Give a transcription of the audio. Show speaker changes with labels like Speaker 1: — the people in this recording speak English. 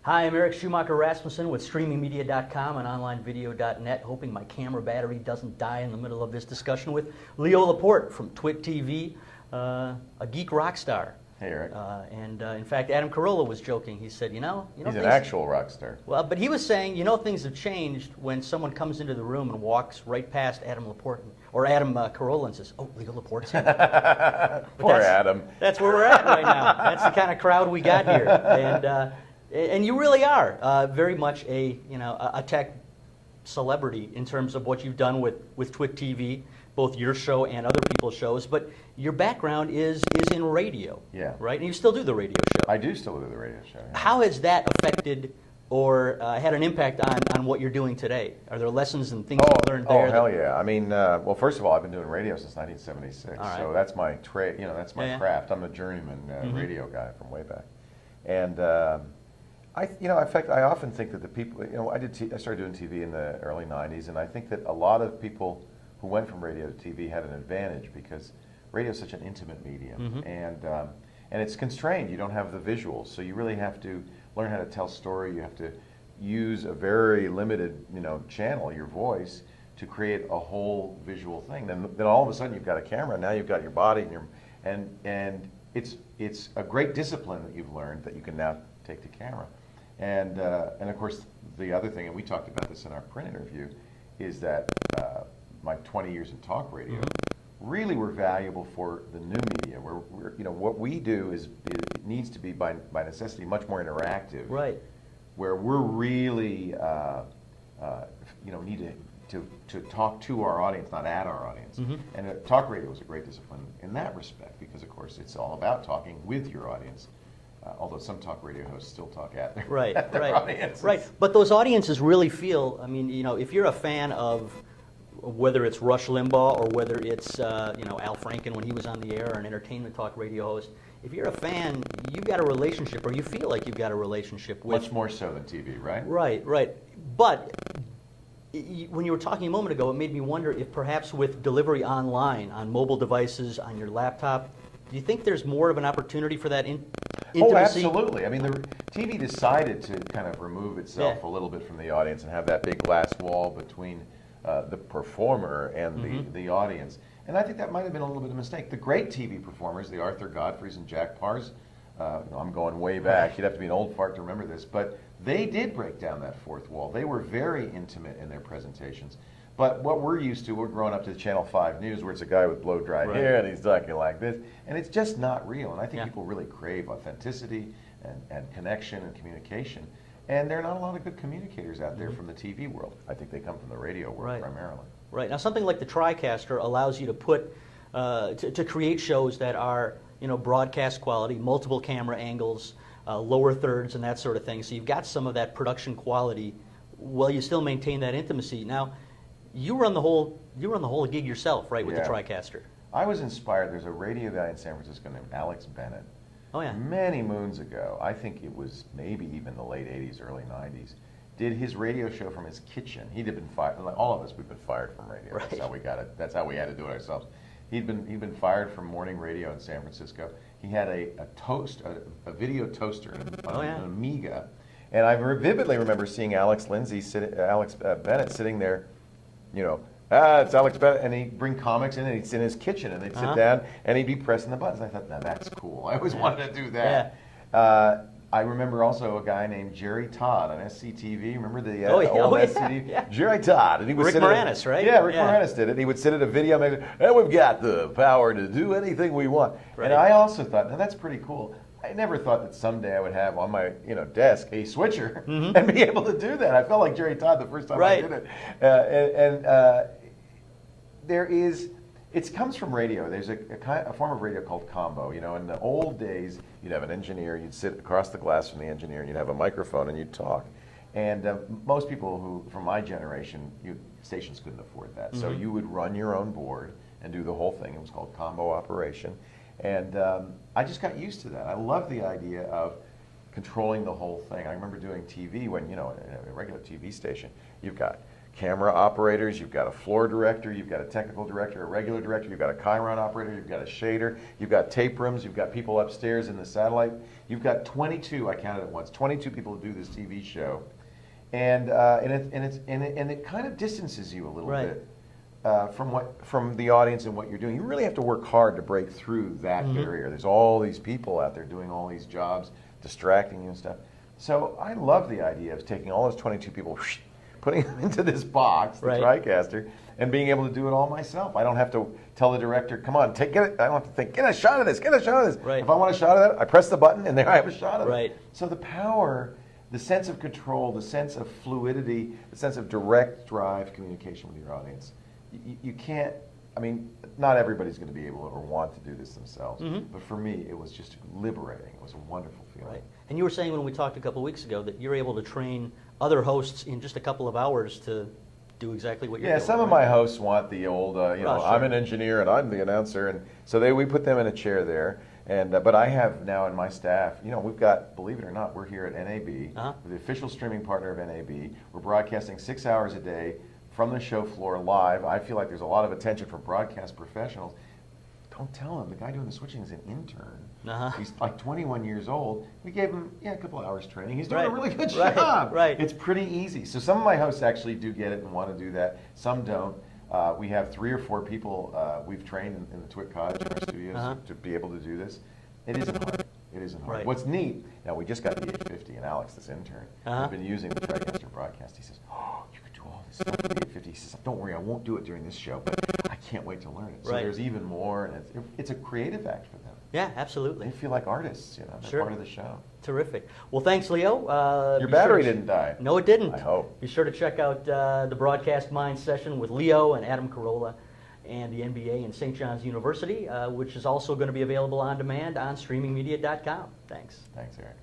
Speaker 1: Hi, I'm Eric Schumacher-Rasmussen with StreamingMedia.com and OnlineVideo.net, hoping my camera battery doesn't die in the middle of this discussion with Leo Laporte from Twit TV, a geek rock star.
Speaker 2: Hey, Eric.
Speaker 1: In fact, Adam Carolla was joking. He said, you know
Speaker 2: he's an actual rock star.
Speaker 1: Well, but he was saying, things have changed when someone comes into the room and walks right past Adam Laporte or Adam Carolla and says, "Oh, Leo Laporte's here."
Speaker 2: Poor Adam.
Speaker 1: That's where we're at right now. That's the kind of crowd we got here, and you really are very much a tech celebrity in terms of what you've done with Twit TV, both your show and other people's shows. But your background is in radio,
Speaker 2: yeah,
Speaker 1: right? And you still do the radio show.
Speaker 2: I do still do the radio show. Yeah.
Speaker 1: How has that affected or had an impact on what you're doing today? Are there lessons and things you've learned there?
Speaker 2: Oh, hell yeah. I mean, well, first of all, I've been doing radio since 1976,
Speaker 1: right.
Speaker 2: so that's my trade. That's my craft. I'm a journeyman radio guy from way back, and in fact, I often think that the people, I started doing TV in the early 90s, and I think that a lot of people who went from radio to TV had an advantage because radio is such an intimate medium, and it's constrained. You don't have the visuals, so you really have to learn how to tell story. You have to use a very limited, channel, your voice, to create a whole visual thing. Then all of a sudden you've got a camera. Now you've got your body, and it's a great discipline that you've learned that you can now take to camera. And of course the other thing, and we talked about this in our print interview, is that my 20 years in talk radio really were valuable for the new media. What we do it needs to be by necessity much more interactive.
Speaker 1: Right.
Speaker 2: Where we're really need to talk to our audience, not at our audience. And talk radio is a great discipline in that respect because, of course, it's all about talking with your audience. Although some talk radio hosts still talk at their, audiences.
Speaker 1: Right. But those audiences really feel. I mean, if you're a fan of whether it's Rush Limbaugh or whether it's Al Franken when he was on the air, or an entertainment talk radio host, if you're a fan, you've got a relationship, or you feel like you've got a relationship with.
Speaker 2: Much more so than TV, right?
Speaker 1: Right. But when you were talking a moment ago, it made me wonder if perhaps with delivery online, on mobile devices, on your laptop, do you think there's more of an opportunity for that intimacy?
Speaker 2: Oh, absolutely. I mean, the TV decided to kind of remove itself a little bit from the audience and have that big glass wall between the performer and the audience. And I think that might have been a little bit of a mistake. The great TV performers, the Arthur Godfreys and Jack Parrs, I'm going way back. You'd have to be an old fart to remember this, but they did break down that fourth wall. They were very intimate in their presentations. But what we're used to, we're growing up to Channel 5 News, where it's a guy with blow-dried hair and he's talking like this, and it's just not real. And I think people really crave authenticity and connection and communication. And there are not a lot of good communicators out there from the TV world. I think they come from the radio world primarily.
Speaker 1: Right. Now, something like the TriCaster allows you to put to create shows that are broadcast quality, multiple camera angles, lower thirds, and that sort of thing. So you've got some of that production quality, while you still maintain that intimacy. Now, you run the whole gig yourself, right, with the TriCaster?
Speaker 2: I was inspired. There's a radio guy in San Francisco named Alex Bennett.
Speaker 1: Oh, yeah.
Speaker 2: Many moons ago, I think it was maybe even the late 80s, early 90s, did his radio show from his kitchen. He'd have been fired. Like all of us, we've been fired from radio.
Speaker 1: Right.
Speaker 2: That's how we got it. That's how we had to do it ourselves. He'd been fired from morning radio in San Francisco. He had a video toaster, an Amiga, and I vividly remember seeing Alex Bennett sitting there. It's Alex Bennett, and he'd bring comics in, and he'd sit in his kitchen, and they'd sit down, and he'd be pressing the buttons. I thought, now that's cool. I always wanted to do that. Yeah. I remember also a guy named Jerry Todd on SCTV. Remember the old SCTV?
Speaker 1: Yeah.
Speaker 2: Jerry Todd. And he would
Speaker 1: Rick Moranis, right?
Speaker 2: Yeah, Rick Moranis did it. He would sit at a video and and we've got the power to do anything we want. Right. And I also thought, now that's pretty cool. I never thought that someday I would have on my desk a switcher and be able to do that. I felt like Jerry Todd the first time I did it. It comes from radio. There's a form of radio called combo. In the old days, you'd have an engineer, you'd sit across the glass from the engineer, and you'd have a microphone, and you'd talk. And most people who, from my generation, stations couldn't afford that. So you would run your own board and do the whole thing. It was called combo operation. And I just got used to that. I love the idea of controlling the whole thing. I remember doing TV when, in a regular TV station, you've got camera operators, you've got a floor director, you've got a technical director, a regular director, you've got a Chiron operator, you've got a shader, you've got tape rooms, you've got people upstairs in the satellite. You've got 22, I counted it once, 22 people who do this TV show. And it kind of distances you a little bit from the audience and what you're doing. You really have to work hard to break through that barrier. There's all these people out there doing all these jobs, distracting you and stuff. So I love the idea of taking all those 22 people, putting them into this box, the TriCaster, and being able to do it all myself. I don't have to tell the director, come on, get it. I don't have to think, get a shot of this, get a shot of this.
Speaker 1: Right.
Speaker 2: If I want a shot of that, I press the button, and there I have a shot of it.
Speaker 1: Right.
Speaker 2: So the power, the sense of control, the sense of fluidity, the sense of direct drive communication with your audience, you can't, I mean, not everybody's going to be able or want to do this themselves, but for me, it was just liberating. It was a wonderful feeling.
Speaker 1: Right. And you were saying when we talked a couple of weeks ago that you're able to train other hosts in just a couple of hours to do exactly what you're doing.
Speaker 2: Yeah, some of my hosts want the old,
Speaker 1: sure.
Speaker 2: I'm an engineer and I'm the announcer, and so we put them in a chair there. And but I have now in my staff, we've got, believe it or not, we're here at NAB, we're the official streaming partner of NAB. We're broadcasting 6 hours a day from the show floor live. I feel like there's a lot of attention from broadcast professionals. Don't tell him, the guy doing the switching is an intern. He's like 21 years old. We gave him a couple hours training. He's doing a really good job.
Speaker 1: Right.
Speaker 2: It's pretty easy. So some of my hosts actually do get it and want to do that. Some don't. We have 3 or 4 people we've trained in the Twit Cottage in our studios to be able to do this. It isn't hard. It isn't hard.
Speaker 1: Right.
Speaker 2: What's neat, now we just got the 850, and Alex, this intern, has been using the TriCaster broadcast. He says, you could do all this stuff with the 850. He says, don't worry, I won't do it during this show, but I can't wait to learn it. So there's even more, and it's a creative act for them.
Speaker 1: Yeah, absolutely.
Speaker 2: They feel like artists, they're part of the show.
Speaker 1: Terrific. Well, thanks, Leo.
Speaker 2: Your battery didn't die.
Speaker 1: No, it didn't.
Speaker 2: I hope.
Speaker 1: Be sure to check out the Broadcast Mind session with Leo and Adam Carolla and the NBA and St. John's University, which is also going to be available on demand on streamingmedia.com. Thanks.
Speaker 2: Thanks, Eric.